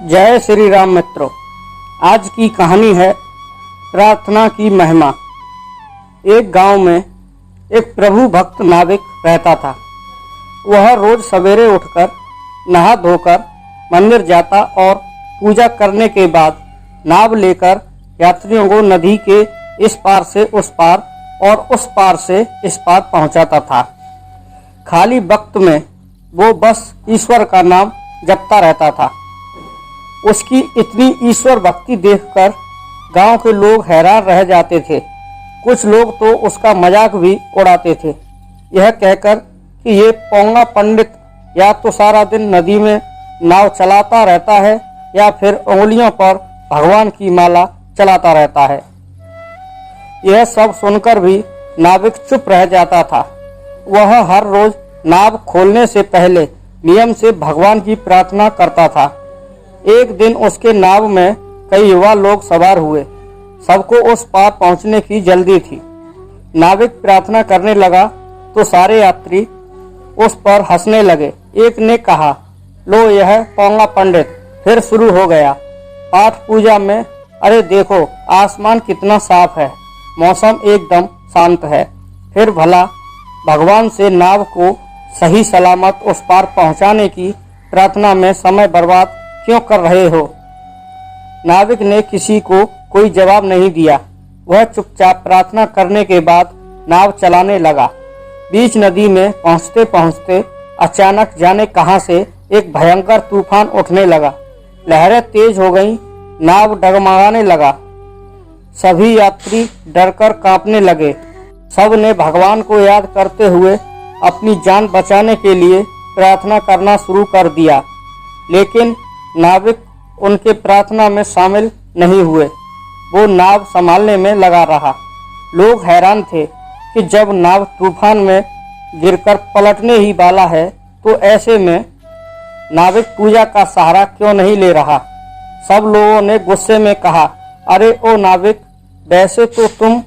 जय श्री राम मित्रों। आज की कहानी है प्रार्थना की महिमा। एक गांव में एक प्रभु भक्त नाविक रहता था। वह रोज सवेरे उठकर नहा धोकर मंदिर जाता और पूजा करने के बाद नाव लेकर यात्रियों को नदी के इस पार से उस पार और उस पार से इस पार पहुंचाता था। खाली वक्त में वो बस ईश्वर का नाम जपता रहता था। उसकी इतनी ईश्वर भक्ति देखकर गांव के लोग हैरान रह जाते थे। कुछ लोग तो उसका मजाक भी उड़ाते थे, यह कहकर कि ये पोंगा पंडित या तो सारा दिन नदी में नाव चलाता रहता है या फिर उंगलियों पर भगवान की माला चलाता रहता है। यह सब सुनकर भी नाविक चुप रह जाता था। वह हर रोज नाव खोलने से पहले नियम से भगवान की प्रार्थना करता था। एक दिन उसके नाव में कई युवा लोग सवार हुए। सबको उस पार पहुंचने की जल्दी थी। नाविक प्रार्थना करने लगा तो सारे यात्री उस पर हंसने लगे। एक ने कहा, लो यह पोंगा पंडित फिर शुरू हो गया पाठ पूजा में। अरे देखो आसमान कितना साफ है, मौसम एकदम शांत है। फिर भला भगवान से नाव को सही सलामत उस पार पहुंचाने की प्रार्थना में समय बर्बाद क्यों कर रहे हो? नाविक ने किसी को कोई जवाब नहीं दिया। वह चुपचाप प्रार्थना करने के बाद नाव चलाने लगा। बीच नदी में पहुंचते पहुंचते अचानक जाने कहां से एक भयंकर तूफान उठने लगा। लहरें तेज हो गईं, नाव डगमगाने लगा। सभी यात्री डरकर कांपने लगे। सब ने भगवान को याद करते हुए अपनी जान बचाने के लिए प्रार्थना करना शुरू कर दिया, लेकिन नाविक उनके प्रार्थना में शामिल नहीं हुए। वो नाव संभालने में लगा रहा। लोग हैरान थे कि जब नाव तूफान में गिरकर पलटने ही वाला है तो ऐसे में नाविक पूजा का सहारा क्यों नहीं ले रहा। सब लोगों ने गुस्से में कहा, अरे ओ नाविक, वैसे तो तुम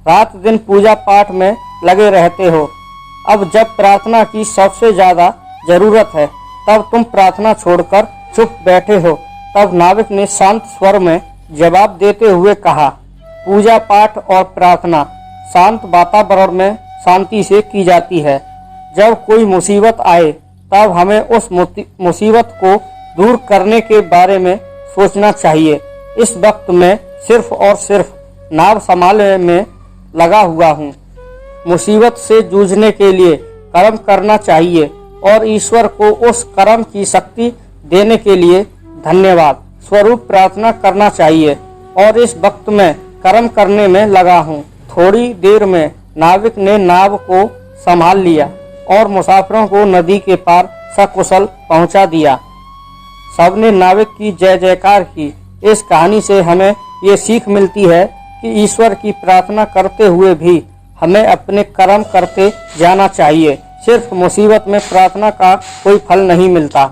रात दिन पूजा पाठ में लगे रहते हो। अब जब प्रार्थना की सबसे ज्यादा जरूरत है तब तुम प्रार्थना छोड़कर चुप बैठे हो। तब नाविक ने शांत स्वर में जवाब देते हुए कहा, पूजा पाठ और प्रार्थना शांत वातावरण में शांति से की जाती है। जब कोई मुसीबत आए तब हमें उस मुसीबत को दूर करने के बारे में सोचना चाहिए। इस वक्त मैं सिर्फ और सिर्फ नाव संभालने में लगा हुआ हूँ। मुसीबत से जूझने के लिए कर्म करना चाहिए और ईश्वर को उस कर्म की शक्ति देने के लिए धन्यवाद स्वरूप प्रार्थना करना चाहिए और इस वक्त में कर्म करने में लगा हूँ। थोड़ी देर में नाविक ने नाव को संभाल लिया और मुसाफिरों को नदी के पार सकुशल पहुंचा दिया। सबने नाविक की जय जयकार की। इस कहानी से हमें ये सीख मिलती है कि ईश्वर की प्रार्थना करते हुए भी हमें अपने कर्म करते जाना चाहिए। सिर्फ मुसीबत में प्रार्थना का कोई फल नहीं मिलता।